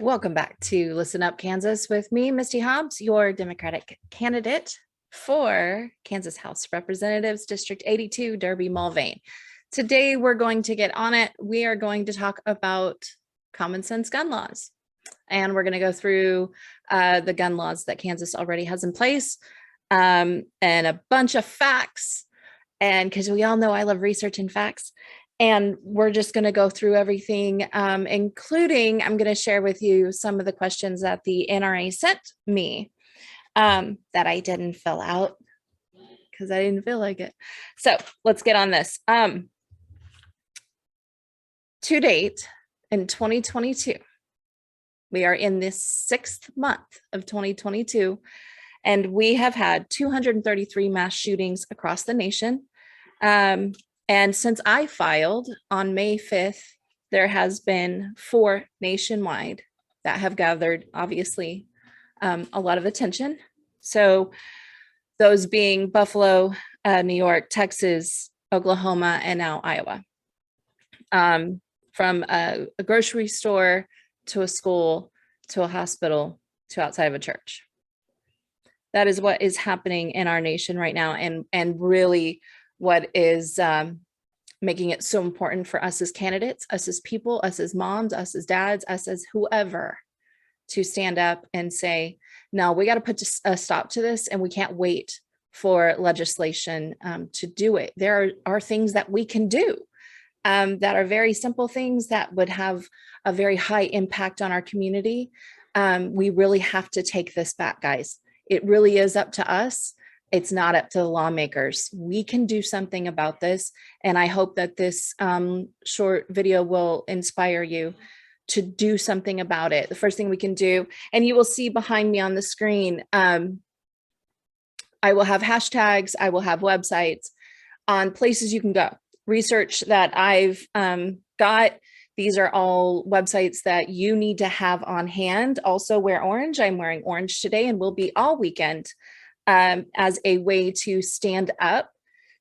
Welcome back to Listen Up Kansas with me, Misty Hobbs, your Democratic candidate for Kansas House Representatives, District 82, Derby Mulvane. Today, we're going to get on it. We are going to talk about common sense gun laws. And we're going to go through the gun laws that Kansas already has in place and a bunch of facts. And because we all know I love research and facts. And we're just going to go through everything, including I'm going to share with you some of the questions that the NRA sent me that I didn't fill out because I didn't feel like it. So let's get on this. To date, in 2022, we are in this 6th month of 2022, and we have had 233 mass shootings across the nation. And since I filed on May 5th, there has been 4 nationwide that have gathered, obviously, a lot of attention. So those being Buffalo, New York, Texas, Oklahoma, and now Iowa. From a grocery store to a school to a hospital to outside of a church. That is what is happening in our nation right now, and really what is making it so important for us as candidates, us as people, us as moms, us as dads, us as whoever, to stand up and say, no, we got to put a stop to this, and we can't wait for legislation to do it. There are things that we can do that are very simple things that would have a very high impact on our community. We really have to take this back, guys. It really is up to us. It's not up to the lawmakers. We can do something about this. And I hope that this short video will inspire you to do something about it. The first thing we can do, and you will see behind me on the screen, I will have hashtags, I will have websites on places you can go. Research that I've got. These are all websites that you need to have on hand. Also wear orange. I'm wearing orange today and will be all weekend. As a way to stand up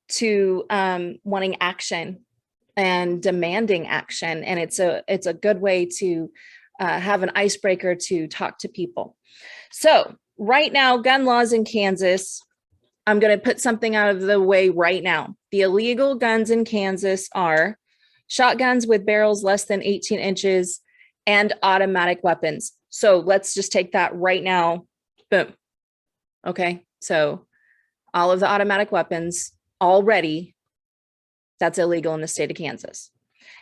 to wanting action and demanding action. And it's a good way to have an icebreaker to talk to people. So right now, gun laws in Kansas, I'm going to put something out of the way right now. The illegal guns in Kansas are shotguns with barrels less than 18 inches and automatic weapons. So let's just take that right now. Boom. Okay. So all of the automatic weapons already, that's illegal in the state of Kansas.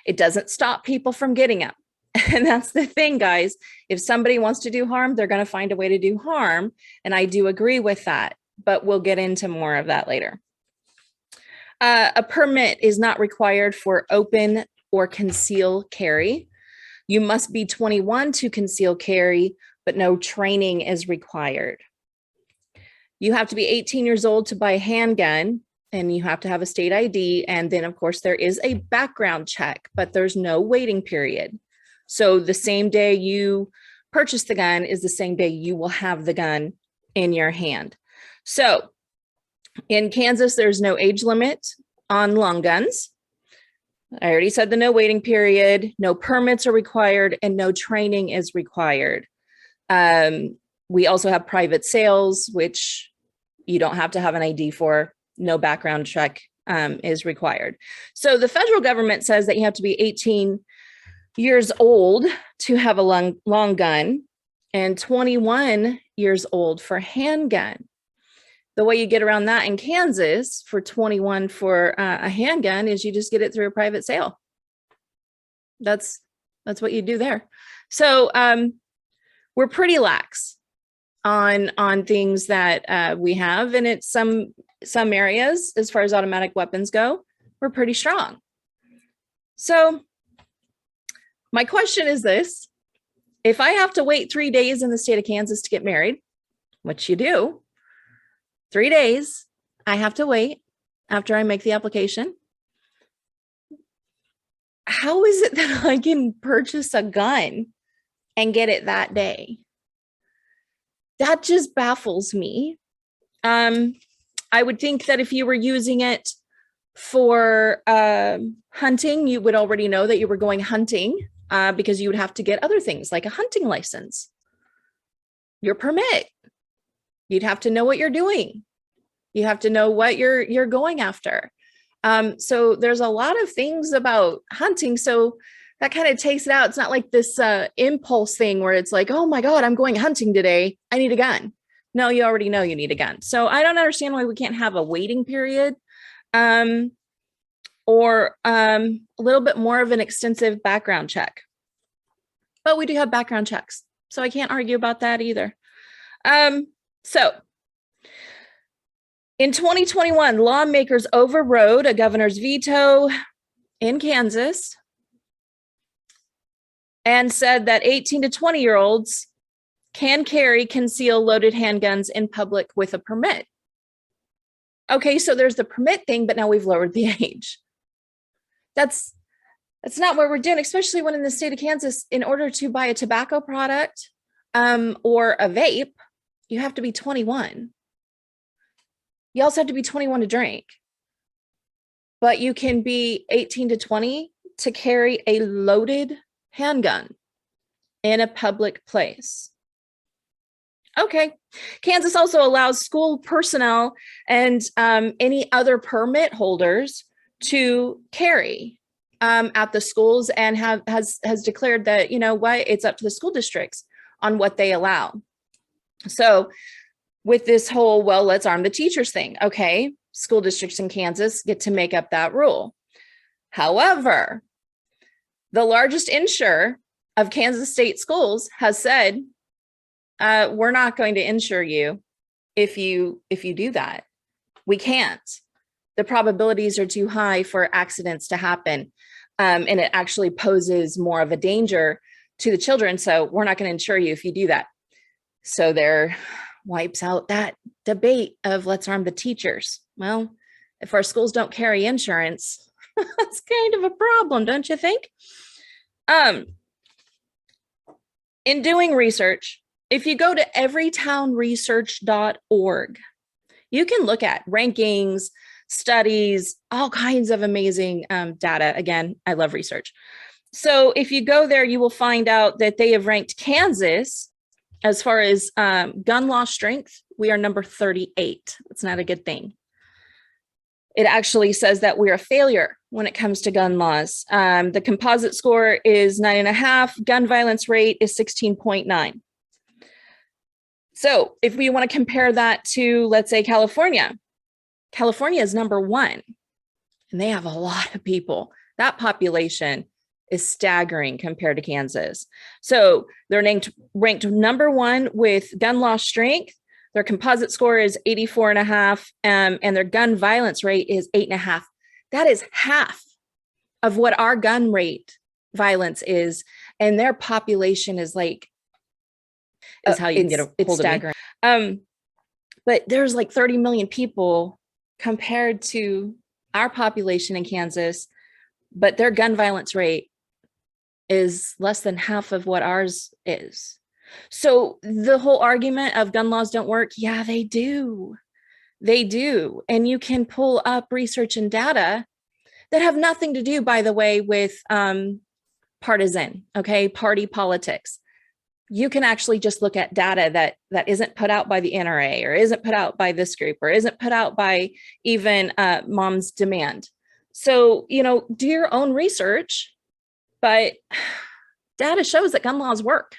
It doesn't stop people from getting them. And that's the thing, guys. If somebody wants to do harm, they're going to find a way to do harm. And I do agree with that, but we'll get into more of that later. A permit is not required for open or conceal carry. You must be 21 to conceal carry, but no training is required. You have to be 18 years old to buy a handgun, and you have to have a state ID. And then, of course, there is a background check, but there's no waiting period. So the same day you purchase the gun is the same day you will have the gun in your hand. So in Kansas, there's no age limit on long guns. I already said the no waiting period, no permits are required, and no training is required. We also have private sales, which you don't have to have an ID for. No background check is required. So the federal government says that you have to be 18 years old to have a long gun and 21 years old for handgun. The way you get around that in Kansas for 21 for a handgun is you just get it through a private sale. That's what you do there. So we're pretty lax on things that we have, and it's some areas as far as automatic weapons go, we're pretty strong. So my question is this: if I have to wait 3 days in the state of Kansas to get married, which you do, 3 days I have to wait after I make the application, how is it that I can purchase a gun and get it that day? That just baffles me. I would think that if you were using it for hunting, you would already know that you were going hunting because you would have to get other things like a hunting license, your permit. You'd have to know what you're doing. You have to know what you're going after. So there's a lot of things about hunting. So that kind of takes it out. It's not like this impulse thing where it's like, oh my God, I'm going hunting today. I need a gun. No, you already know you need a gun. So I don't understand why we can't have a waiting period, or a little bit more of an extensive background check. But we do have background checks, so I can't argue about that either. So in 2021, lawmakers overrode a governor's veto in Kansas and said that 18 to 20-year-olds can carry concealed loaded handguns in public with a permit. Okay, so there's the permit thing, but now we've lowered the age. That's not what we're doing, especially when in the state of Kansas, in order to buy a tobacco product or a vape, you have to be 21. You also have to be 21 to drink, but you can be 18 to 20 to carry a loaded handgun in a public place. Okay. Kansas also allows school personnel and any other permit holders to carry at the schools, and has declared that, you know what, it's up to the school districts on what they allow. So with this whole, well, let's arm the teachers thing. Okay, school districts in Kansas get to make up that rule. However, the largest insurer of Kansas state schools has said, we're not going to insure you if you do that. We can't. The probabilities are too high for accidents to happen. And it actually poses more of a danger to the children. So we're not going to insure you if you do that. So there wipes out that debate of let's arm the teachers. Well, if our schools don't carry insurance, that's kind of a problem, don't you think? In doing research, if you go to everytownresearch.org, you can look at rankings, studies, all kinds of amazing data. Again, I love research. So if you go there, you will find out that they have ranked Kansas as far as gun law strength. We are number 38. That's not a good thing. It actually says that we're a failure when it comes to gun laws. The composite score is 9.5. Gun violence rate is 16.9. So if we want to compare that to, let's say, California is number 1, and they have a lot of people. That population is staggering compared to Kansas. So they're ranked number 1 with gun law strength. Their composite score is 84.5, and their gun violence rate is 8.5. That is half of what our gun rate violence is, and their population is like, is how you can get a hold of me. But there's like 30 million people compared to our population in Kansas, but their gun violence rate is less than half of what ours is. So the whole argument of gun laws don't work, yeah, they do. They do. And you can pull up research and data that have nothing to do, by the way, with party politics. You can actually just look at data that isn't put out by the NRA, or isn't put out by this group, or isn't put out by even Mom's Demand. So, do your own research, but data shows that gun laws work.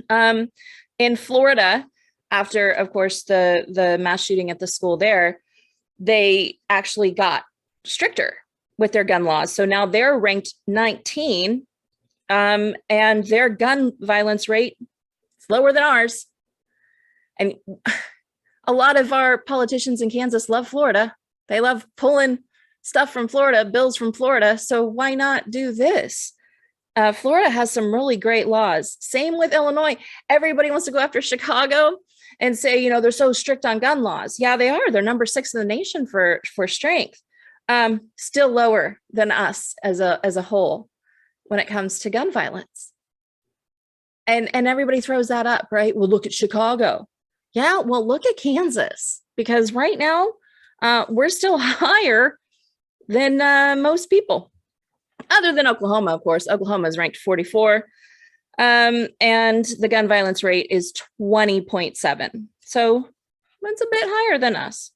In Florida, after, of course, the mass shooting at the school there, they actually got stricter with their gun laws. So now they're ranked 19, and their gun violence rate is lower than ours. And a lot of our politicians in Kansas love Florida. They love pulling stuff from Florida, bills from Florida. So why not do this? Florida has some really great laws. Same with Illinois. Everybody wants to go after Chicago and say, they're so strict on gun laws. Yeah, they are. They're number 6 in the nation for strength. Still lower than us as a whole when it comes to gun violence. And everybody throws that up, right? Well, look at Chicago. Yeah, well, look at Kansas, because right now we're still higher than most people. other than Oklahoma, of course. Oklahoma is ranked 44. And the gun violence rate is 20.7. So it's a bit higher than us.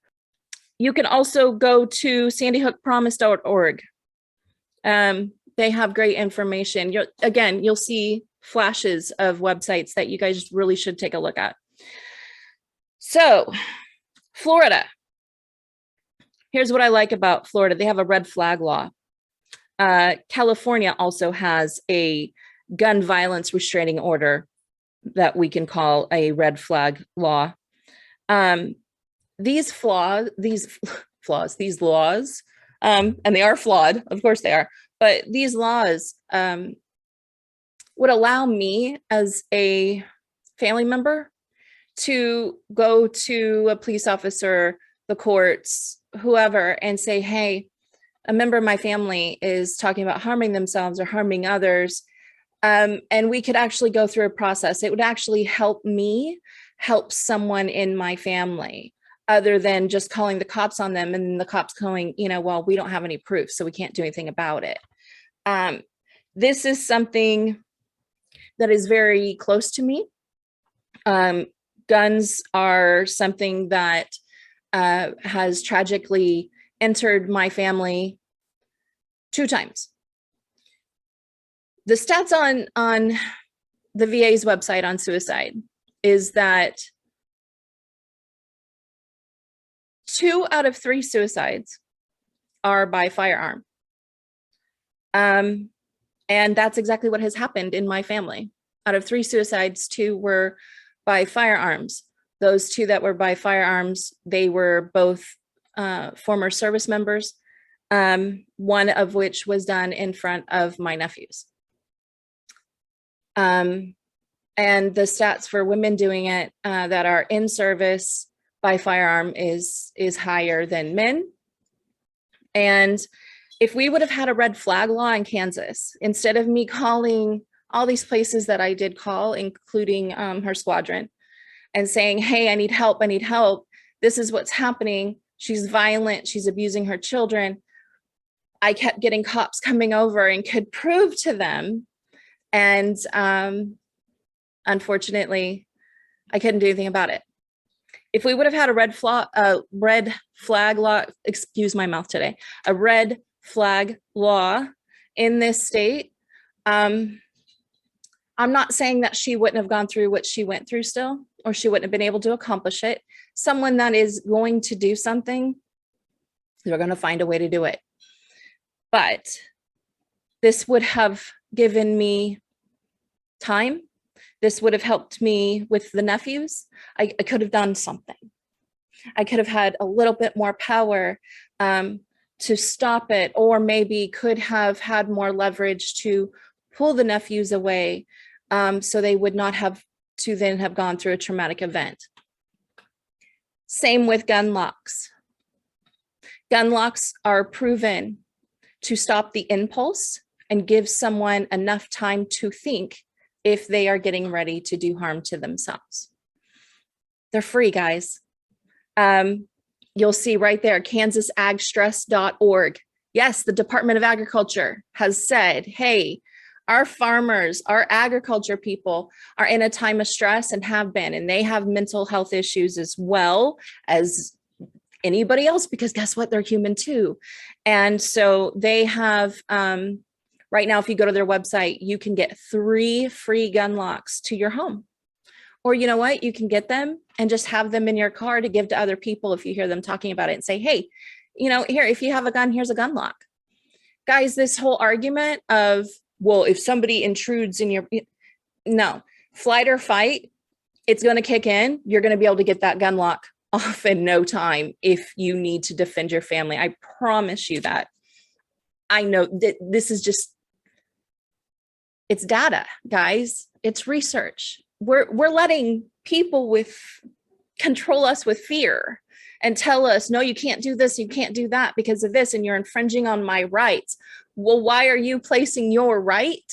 You can also go to sandyhookpromise.org. They have great information. You'll see flashes of websites that you guys really should take a look at. So, Florida. Here's what I like about Florida. They have a red flag law. California also has a gun violence restraining order that we can call a red flag law. These laws, and they are flawed, of course they are, but these laws would allow me as a family member to go to a police officer, the courts, whoever, and say, hey, a member of my family is talking about harming themselves or harming others. And we could actually go through a process. It would actually help me help someone in my family, other than just calling the cops on them and the cops going, well, we don't have any proof, so we can't do anything about it. This is something that is very close to me. Guns are something that has tragically entered my family 2 times. The stats on the VA's website on suicide is that 2 out of 3 suicides are by firearm. And that's exactly what has happened in my family. Out of 3 suicides, 2 were by firearms. Those 2 that were by firearms, they were both former service members, one of which was done in front of my nephews. And the stats for women doing it that are in service by firearm is higher than men. And if we would have had a red flag law in Kansas, instead of me calling all these places that I did call, including her squadron, and saying, hey, I need help, this is what's happening, she's violent, she's abusing her children, I kept getting cops coming over and could prove to them. And unfortunately, I couldn't do anything about it. If we would have had a red flag law, excuse my mouth today, a red flag law in this state, I'm not saying that she wouldn't have gone through what she went through still, or she wouldn't have been able to accomplish it. Someone that is going to do something, they're going to find a way to do it. But this would have given me time. This would have helped me with the nephews. I could have done something. I could have had a little bit more power to stop it, or maybe could have had more leverage to pull the nephews away so they would not have to then have gone through a traumatic event. Same with gun locks. Gun locks are proven to stop the impulse and give someone enough time to think if they are getting ready to do harm to themselves. They're free, guys. You'll see right there, kansasagstress.org. Yes, the Department of Agriculture has said, hey, our farmers, our agriculture people are in a time of stress and have been, and they have mental health issues as well as anybody else, because guess what? They're human too. And so they have, right now, if you go to their website, you can get 3 free gun locks to your home. Or you know what? You can get them and just have them in your car to give to other people if you hear them talking about it, and say, hey, here, if you have a gun, here's a gun lock. Guys, this whole argument of, well, if somebody intrudes in your, no, flight or fight, it's going to kick in. You're going to be able to get that gun lock off in no time if you need to defend your family. I promise you that. I know that this is just, it's data, guys. It's research. We're letting people control us with fear and tell us, no, you can't do this, you can't do that because of this, and you're infringing on my rights. Well, why are you placing your right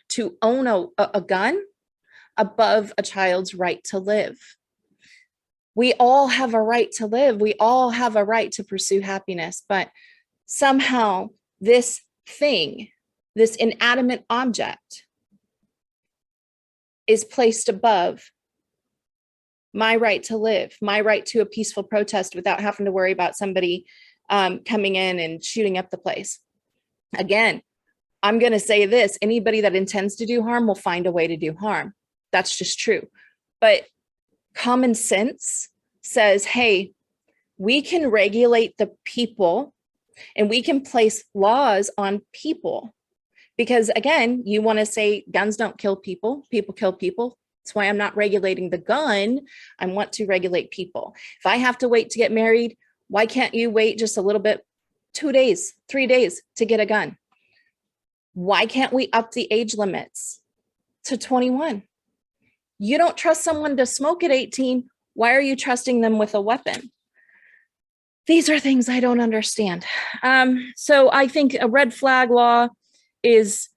to own a gun above a child's right to live? We all have a right to live. We all have a right to pursue happiness, but somehow this thing this inanimate object is placed above my right to live, my right to a peaceful protest without having to worry about somebody coming in and shooting up the place. Again, I'm going to say this, anybody that intends to do harm will find a way to do harm. That's just true. But common sense says, hey, we can regulate the people and we can place laws on people. Because again, you want to say guns don't kill people, people kill people. That's why I'm not regulating the gun. I want to regulate people. If I have to wait to get married, why can't you wait just a little bit, 2 days, 3 days to get a gun? Why can't we up the age limits to 21? You don't trust someone to smoke at 18. Why are you trusting them with a weapon? These are things I don't understand. So I think a red flag law is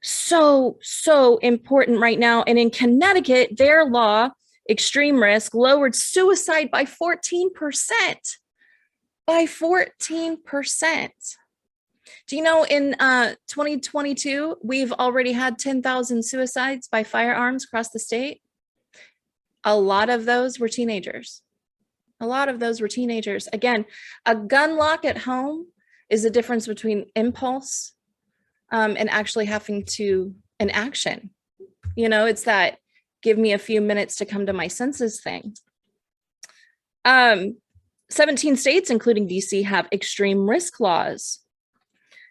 so important right now. And in Connecticut, their law, extreme risk, lowered suicide by 14%. By 14%. Do you know in 2022, we've already had 10,000 suicides by firearms across the state? A lot of those were teenagers. A lot of those were teenagers. Again, a gun lock at home is the difference between impulse and actually having to an action. You know, it's that give me a few minutes to come to my senses thing. 17 states, including DC, have extreme risk laws.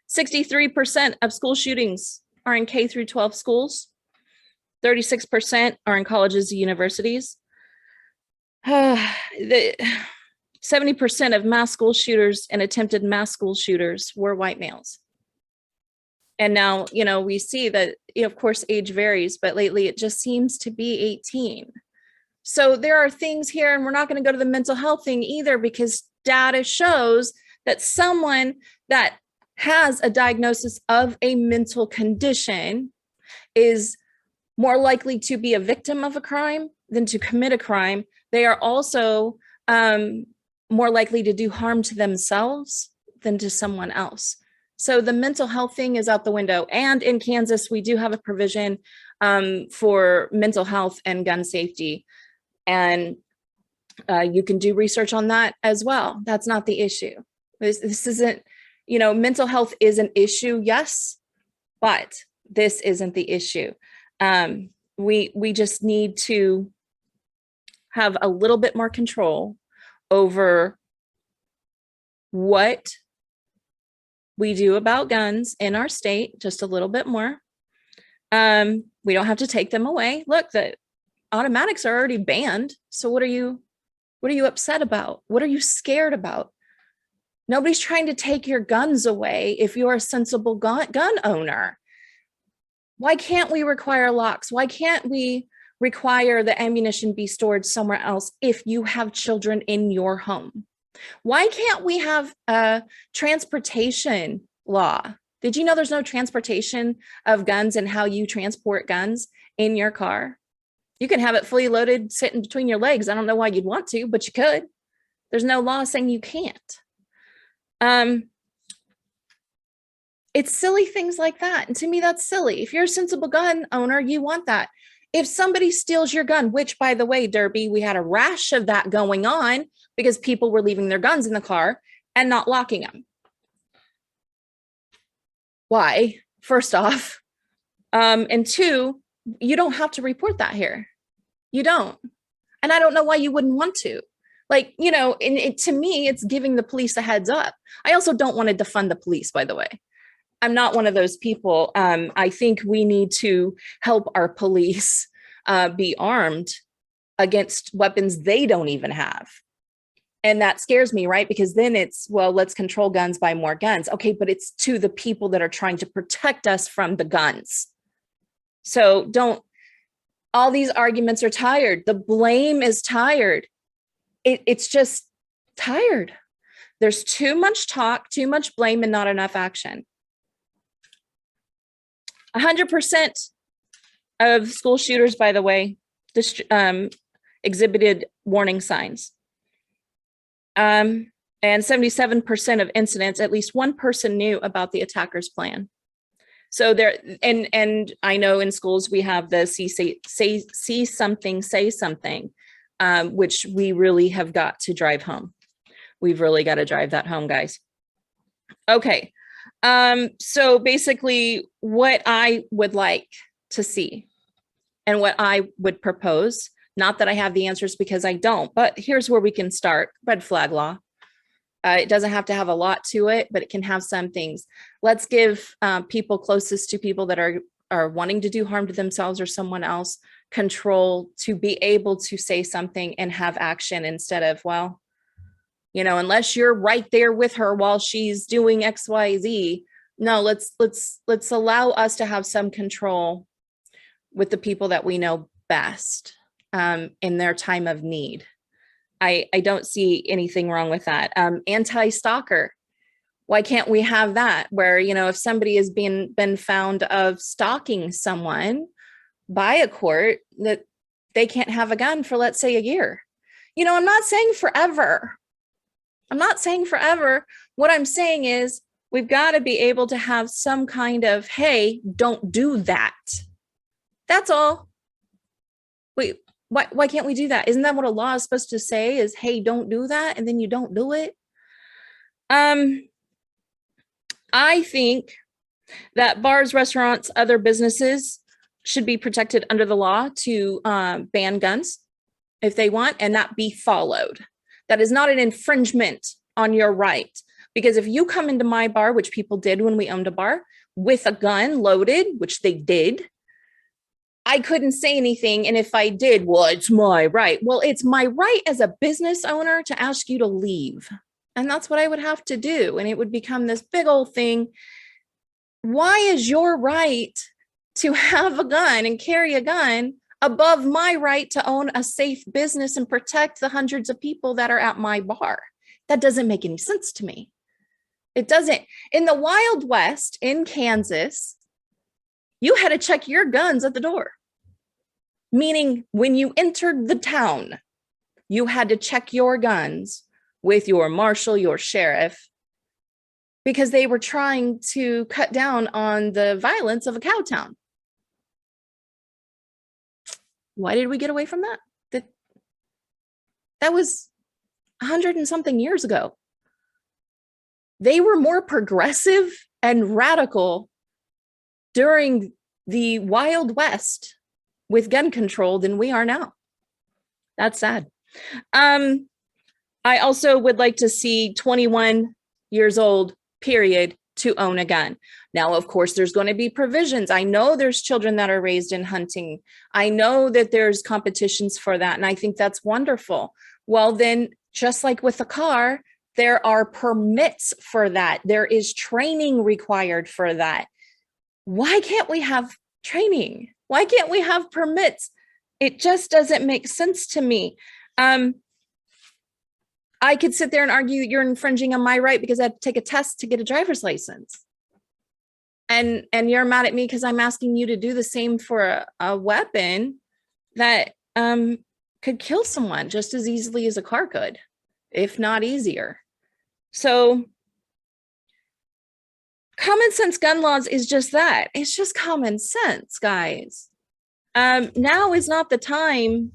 63% of school shootings are in K through 12 schools. 36% are in colleges and universities. 70% of mass school shooters and attempted mass school shooters were white males. And now, you know, we see that, you know, of course, age varies, but lately it just seems to be 18. So there are things here, and we're not going to go to the mental health thing either, because data shows that someone that has a diagnosis of a mental condition is more likely to be a victim of a crime than to commit a crime. They are also more likely to do harm to themselves than to someone else. So the mental health thing is out the window. And in Kansas, we do have a provision for mental health and gun safety. And you can do research on that as well. That's not the issue. This isn't, you know, mental health is an issue, yes, but this isn't the issue. We just need to have a little bit more control over what we do about guns in our state, just a little bit more. We don't have to take them away. Look, the automatics are already banned. So what are you upset about? What are you scared about? Nobody's trying to take your guns away if you're a sensible gun owner. Why can't we require locks? Why can't we require the ammunition be stored somewhere else if you have children in your home? Why can't we have a transportation law? Did you know there's no transportation of guns and how you transport guns in your car? You can have it fully loaded sitting between your legs. I don't know why you'd want to, but you could. There's no law saying you can't. It's silly things like that. And to me, that's silly. If you're a sensible gun owner, you want that. If somebody steals your gun, which by the way, Derby, we had a rash of that going on because people were leaving their guns in the car and not locking them. Why? First off. And two, you don't have to report that here. You don't. And I don't know why you wouldn't want to. Like, you know, to me, it's giving the police a heads up. I also don't want to defund the police, by the way. I'm not one of those people. I think we need to help our police be armed against weapons they don't even have. And that scares me, right? Because then it's, well, let's control guns, buy more guns. Okay, but it's to the people that are trying to protect us from the guns. So don't, all these arguments are tired. The blame is tired. It's just tired. There's too much talk, too much blame, and not enough action. 100% of school shooters, by the way, exhibited warning signs. And 77% of incidents, at least one person knew about the attacker's plan. So there, and I know in schools we have the see something, say something, which we really have got to drive home. We've really got to drive that home, guys. Okay. So basically what I would like to see and what I would propose, not that I have the answers because I don't, but here's where we can start. Red flag law. It doesn't have to have a lot to it, but it can have some things. Let's give people closest to people that are wanting to do harm to themselves or someone else control to be able to say something and have action instead of, well, you know, unless you're right there with her while she's doing X, Y, Z. No, let's allow us to have some control with the people that we know best in their time of need. I don't see anything wrong with that. Anti-stalker. Why can't we have that where, you know, if somebody has been found of stalking someone by a court, that they can't have a gun for, let's say, a year. You know, I'm not saying forever. I'm not saying forever. What I'm saying is we've got to be able to have some kind of, hey, don't do that. That's all. Wait, why can't we do that? Isn't that what a law is supposed to say is, hey, don't do that, and then you don't do it? I think that bars, restaurants, other businesses should be protected under the law to ban guns if they want, and that be followed. That is not an infringement on your right. Because if you come into my bar, which people did when we owned a bar, with a gun loaded, which they did, I couldn't say anything. And if I did, well, it's my right. Well, it's my right as a business owner to ask you to leave. And that's what I would have to do. And it would become this big old thing. Why is your right to have a gun and carry a gun above my right to own a safe business and protect the hundreds of people that are at my bar? That doesn't make any sense to me. It doesn't. In the Wild West in Kansas, you had to check your guns at the door. Meaning when you entered the town, you had to check your guns with your marshal, your sheriff, because they were trying to cut down on the violence of a cow town. Why did we get away from that? That was 100 and something years ago. They were more progressive and radical during the Wild West with gun control than we are now. That's sad. I also would like to see 21 years old, period, to own a gun. Now, of course, there's going to be provisions. I know there's children that are raised in hunting. I know that there's competitions for that, and I think that's wonderful. Well, then, just like with a car, there are permits for that. There is training required for that. Why can't we have training? Why can't we have permits? It just doesn't make sense to me. I could sit there and argue you're infringing on my right because I had to take a test to get a driver's license. And you're mad at me because I'm asking you to do the same for a weapon that could kill someone just as easily as a car could, if not easier. So common sense gun laws is just that. It's just common sense, guys. Now is not the time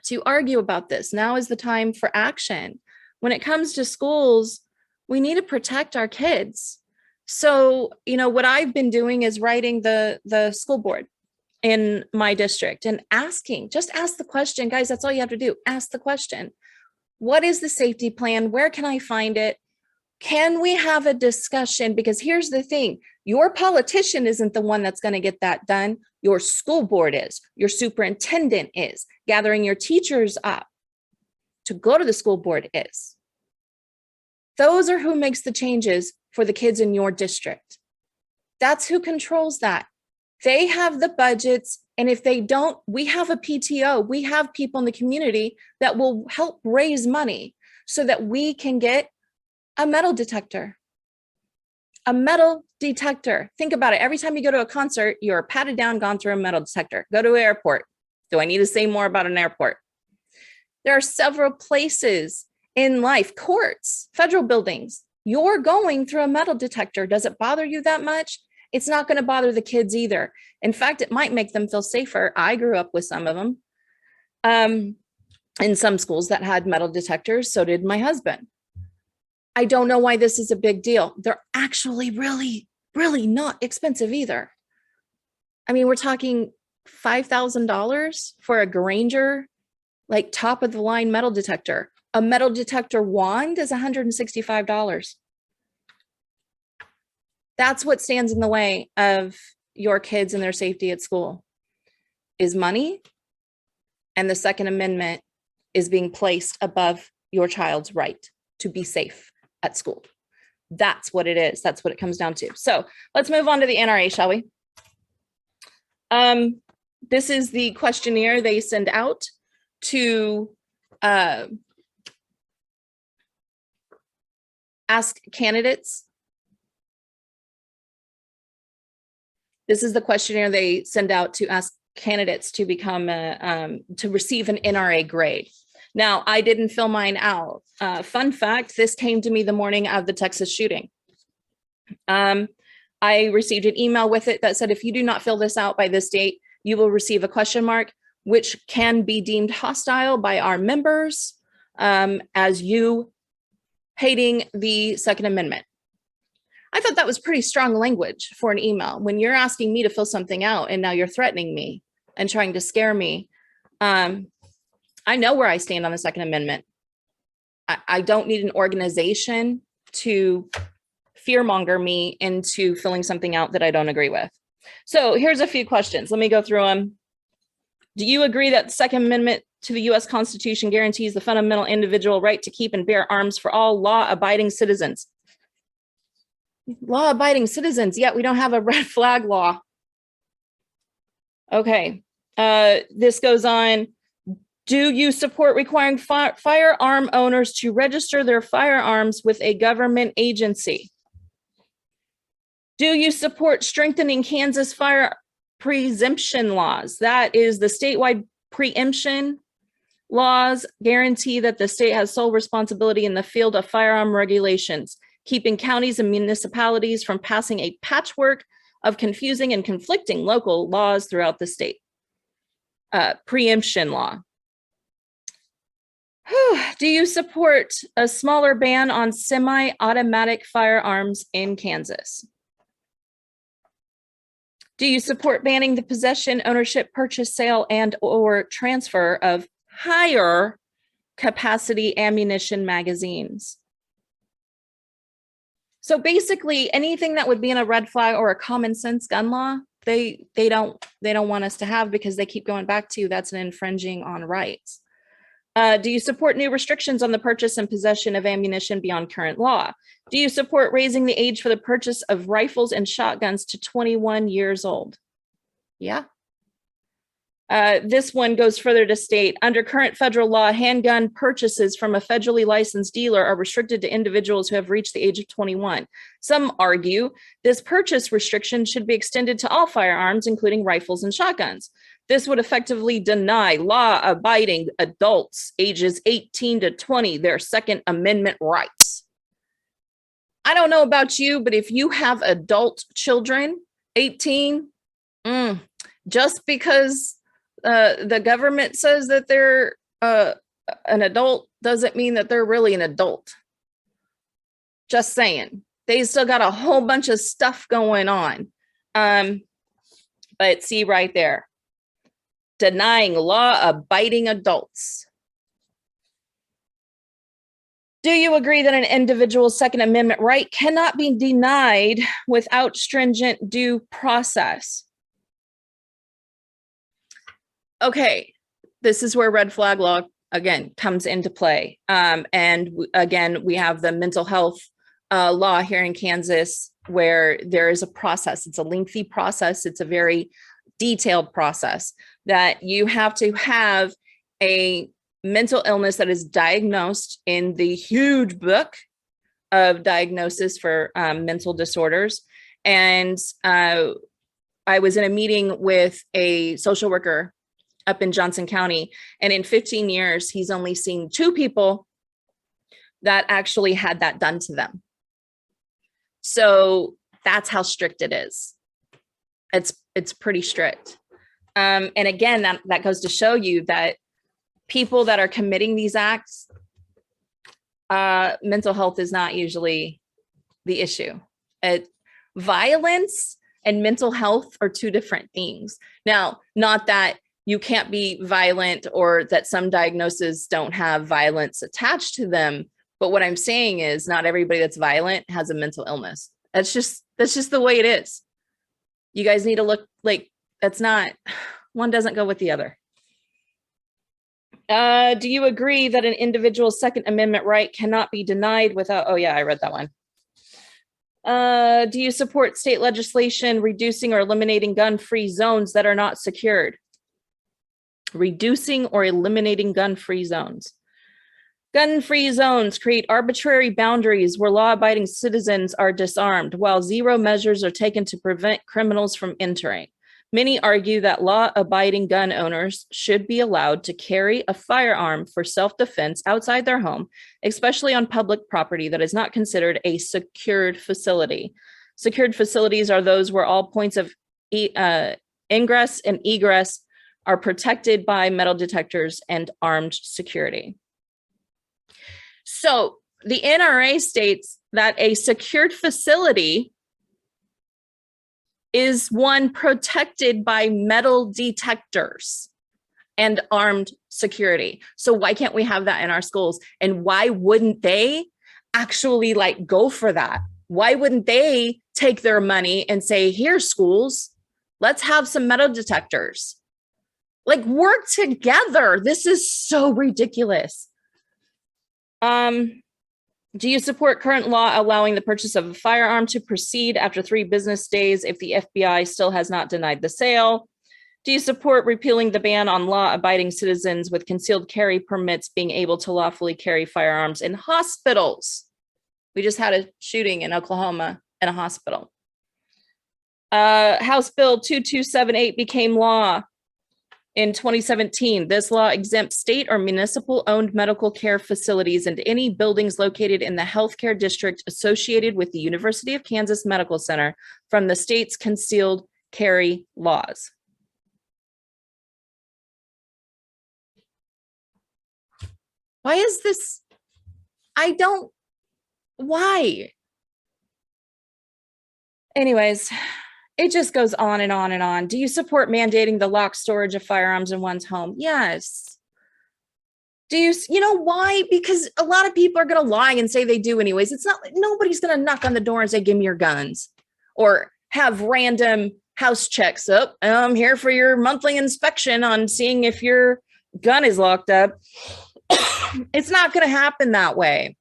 to argue about this. Now is the time for action. When it comes to schools, we need to protect our kids. So, you know, what I've been doing is writing the school board in my district and just ask the question, guys, that's all you have to do. Ask the question. What is the safety plan? Where can I find it? Can we have a discussion? Because here's the thing, your politician isn't the one that's going to get that done. Your school board is, your superintendent is, gathering your teachers up to go to the school board is. Those are who makes the changes for the kids in your district. That's who controls that. They have the budgets. And if they don't, we have a PTO. We have people in the community that will help raise money so that we can get a metal detector. A metal detector. Think about it. Every time you go to a concert, you're patted down, gone through a metal detector. Go to an airport. Do I need to say more about an airport? There are several places in life, courts, federal buildings. You're going through a metal detector. Does it bother you that much? It's not going to bother the kids either. In fact, it might make them feel safer. I grew up with some of them in some schools that had metal detectors. So did my husband. I don't know why this is a big deal. They're actually really, really not expensive either. I mean, we're talking $5,000 for a Granger, like top of the line metal detector. A metal detector wand is $165. That's what stands in the way of your kids and their safety at school is money. And the Second Amendment is being placed above your child's right to be safe at school. That's what it is. That's what it comes down to. So let's move on to the NRA, shall we? This is the questionnaire they send out to ask candidates. This is the questionnaire they send out to ask candidates to become to receive an NRA grade. Now, I didn't fill mine out. Fun fact, this came to me the morning of the Texas shooting. I received an email with it that said, if you do not fill this out by this date, you will receive a question mark, which can be deemed hostile by our members as you hating the Second Amendment. I thought that was pretty strong language for an email. When you're asking me to fill something out and now you're threatening me and trying to scare me, I know where I stand on the Second Amendment. I don't need an organization to fearmonger me into filling something out that I don't agree with. So here's a few questions. Let me go through them. Do you agree that the Second Amendment to the U.S. Constitution guarantees the fundamental individual right to keep and bear arms for all law-abiding citizens? Law-abiding citizens, yet we don't have a red flag law. Okay, this goes on. Do you support requiring firearm owners to register their firearms with a government agency? Do you support strengthening Kansas fire preemption laws? That is the statewide preemption laws guarantee that the state has sole responsibility in the field of firearm regulations, keeping counties and municipalities from passing a patchwork of confusing and conflicting local laws throughout the state. Preemption law. Do you support a smaller ban on semi-automatic firearms in Kansas? Do you support banning the possession, ownership, purchase, sale, and or transfer of higher capacity ammunition magazines? So basically anything that would be in a red flag or a common sense gun law, they don't want us to have, because they keep going back to that's an infringing on rights. Do you support new restrictions on the purchase and possession of ammunition beyond current law? Do you support raising the age for the purchase of rifles and shotguns to 21 years old? Yeah. This one goes further to state, under current federal law, handgun purchases from a federally licensed dealer are restricted to individuals who have reached the age of 21. Some argue this purchase restriction should be extended to all firearms, including rifles and shotguns. This would effectively deny law-abiding adults ages 18 to 20 their Second Amendment rights. I don't know about you, but if you have adult children, 18, just because the government says that they're an adult doesn't mean that they're really an adult. Just saying. They still got a whole bunch of stuff going on. But see right there. Denying law-abiding adults. Do you agree that an individual's Second Amendment right cannot be denied without stringent due process? Okay, this is where red flag law, again, comes into play. Again, we have the mental health law here in Kansas, where there is a process. It's a lengthy process. It's a very detailed process that you have to have a mental illness that is diagnosed in the huge book of diagnosis for mental disorders. And I was in a meeting with a social worker up in Johnson County, and in 15 years, he's only seen 2 people that actually had that done to them. So that's how strict it is. It's pretty strict. And again, that goes to show you that people that are committing these acts, mental health is not usually the issue. Violence and mental health are two different things. Now, not that you can't be violent or that some diagnoses don't have violence attached to them, but what I'm saying is not everybody that's violent has a mental illness. That's just the way it is. You guys need to look like that's not, one doesn't go with the other. Do you agree that an individual's Second Amendment right cannot be denied without, oh yeah, I read that one. Do you support state legislation reducing or eliminating gun-free zones that are not secured? Reducing or eliminating gun-free zones. Gun-free zones create arbitrary boundaries where law-abiding citizens are disarmed, while zero measures are taken to prevent criminals from entering. Many argue that law-abiding gun owners should be allowed to carry a firearm for self-defense outside their home, especially on public property that is not considered a secured facility. Secured facilities are those where all points of ingress and egress are protected by metal detectors and armed security. So the NRA states that a secured facility is one protected by metal detectors and armed security. So why can't we have that in our schools? And why wouldn't they actually like go for that? Why wouldn't they take their money and say, here, schools, let's have some metal detectors? Like, work together. This is so ridiculous. Do you support current law allowing the purchase of a firearm to proceed after 3 business days if the FBI still has not denied the sale? Do you support repealing the ban on law-abiding citizens with concealed carry permits being able to lawfully carry firearms in hospitals? We just had a shooting in Oklahoma in a hospital. House Bill 2278 became law in 2017. This law exempts state or municipal owned medical care facilities and any buildings located in the healthcare district associated with the University of Kansas Medical Center from the state's concealed carry laws. Why is this? Why? Anyways, it just goes on and on and on. Do you support mandating the locked storage of firearms in one's home? Yes. Do you know why? Because a lot of people are going to lie and say they do anyways. It's not, nobody's going to knock on the door and say, give me your guns, or have random house checks up. I'm here for your monthly inspection on seeing if your gun is locked up. It's not going to happen that way.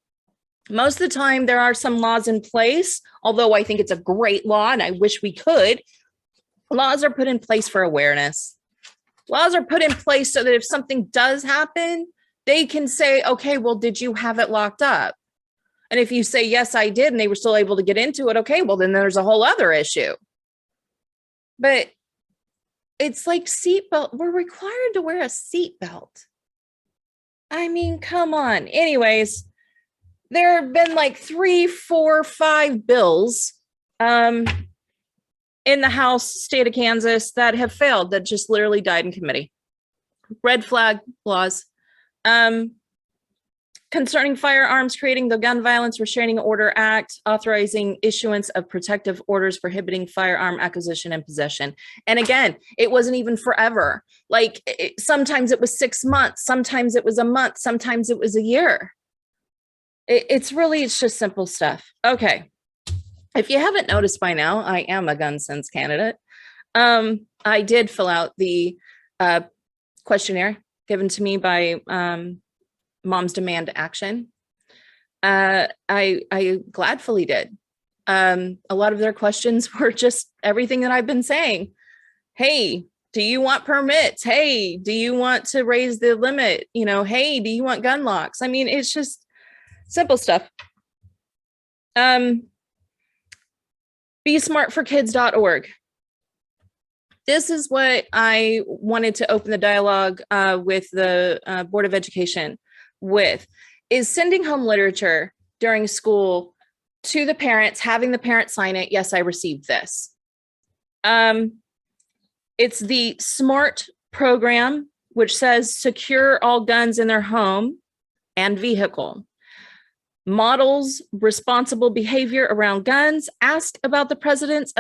Most of the time, there are some laws in place, although I think it's a great law and I wish we could. Laws are put in place for awareness. Laws are put in place so that if something does happen, they can say, okay, well, did you have it locked up? And if you say, yes, I did, and they were still able to get into it, okay, well, then there's a whole other issue. But it's like seatbelt. We're required to wear a seatbelt. I mean, come on. Anyways, there have been like 3, 4, 5 bills in the House, state of Kansas, that have failed, that just literally died in committee. Red flag laws. Concerning firearms, creating the Gun Violence Restraining Order Act, authorizing issuance of protective orders prohibiting firearm acquisition and possession. And again, it wasn't even forever. Like sometimes it was 6 months, sometimes it was a month, sometimes it was a year. It's just simple stuff. Okay. If you haven't noticed by now, I am a gun sense candidate. I did fill out the questionnaire given to me by Moms Demand Action. I gladfully did. A lot of their questions were just everything that I've been saying. Hey, do you want permits? Hey, do you want to raise the limit? You know, hey, do you want gun locks? I mean, it's just simple stuff. BeSmartForKids.org. This is what I wanted to open the dialogue with the Board of Education with, is sending home literature during school to the parents, having the parents sign it. Yes, I received this. It's the SMART program, which says secure all guns in their home and vehicle. Models responsible behavior around guns. Ask about the presence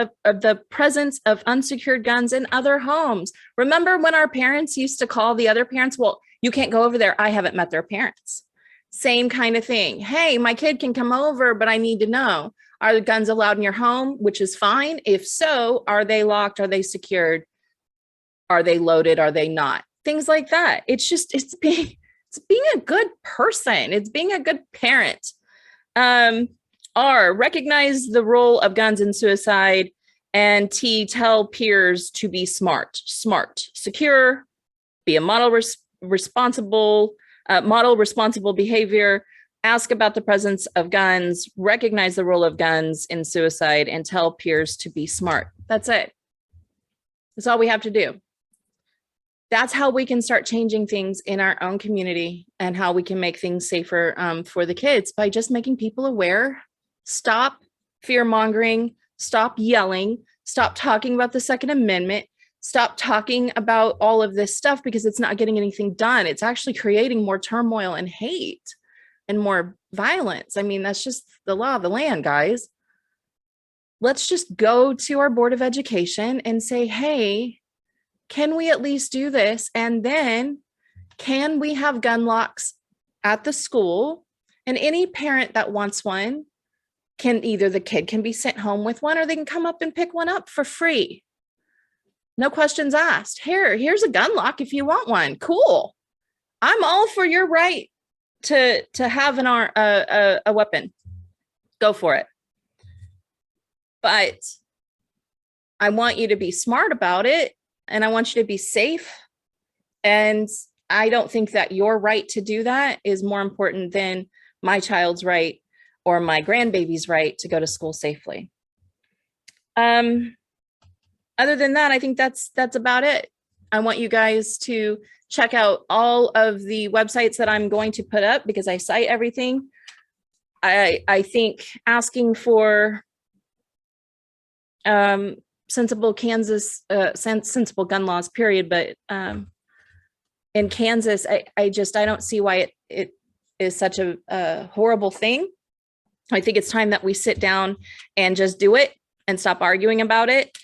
of unsecured guns in other homes. Remember when our parents used to call the other parents? Well, you can't go over there. I haven't met their parents. Same kind of thing. Hey, my kid can come over, but I need to know, are the guns allowed in your home? Which is fine. If so, are they locked? Are they secured? Are they loaded? Are they not? Things like that. It's being a good person. It's being a good parent. R, recognize the role of guns in suicide. And T, tell peers to be smart, secure, be a model responsible behavior, ask about the presence of guns, recognize the role of guns in suicide, and tell peers to be smart. That's it. That's all we have to do. That's how we can start changing things in our own community and how we can make things safer for the kids, by just making people aware. Stop fear mongering, stop yelling, stop talking about the Second Amendment, stop talking about all of this stuff, because it's not getting anything done. It's actually creating more turmoil and hate and more violence. I mean, that's just the law of the land, guys. Let's just go to our Board of Education and say, hey, can we at least do this? And then can we have gun locks at the school? And any parent that wants one can, either the kid can be sent home with one, or they can come up and pick one up for free. No questions asked. Here's a gun lock if you want one. Cool. I'm all for your right to have a weapon. Go for it. But I want you to be smart about it. And I want you to be safe. And I don't think that your right to do that is more important than my child's right or my grandbaby's right to go to school safely. Other than that, I think that's about it. I want you guys to check out all of the websites that I'm going to put up, because I cite everything. I think asking for sensible gun laws, period. But in Kansas, I don't see why it is such a horrible thing. I think it's time that we sit down and just do it and stop arguing about it.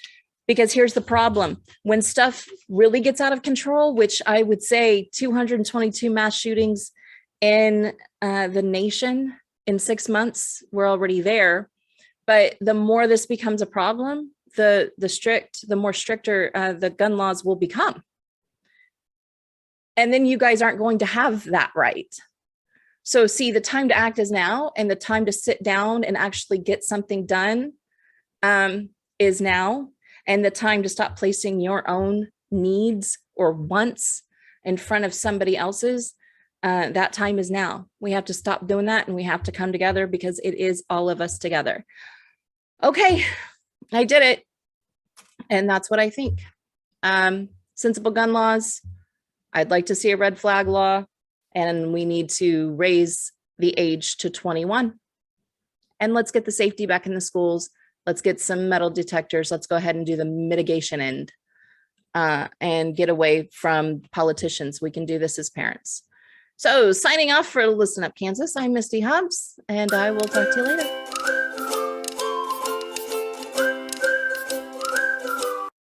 Because here's the problem. When stuff really gets out of control, which I would say 222 mass shootings in the nation in 6 months, we're already there. But the more this becomes a problem, the more stricter the gun laws will become. And then you guys aren't going to have that right. So see, the time to act is now, and the time to sit down and actually get something done is now. And the time to stop placing your own needs or wants in front of somebody else's, that time is now. We have to stop doing that, and we have to come together, because it is all of us together. Okay, I did it. And that's what I think. Sensible gun laws. I'd like to see a red flag law, and we need to raise the age to 21. And let's get the safety back in the schools. Let's get some metal detectors. Let's go ahead and do the mitigation end and get away from politicians. We can do this as parents. So signing off for Listen Up Kansas, I'm Misty Hobbs, and I will talk to you later.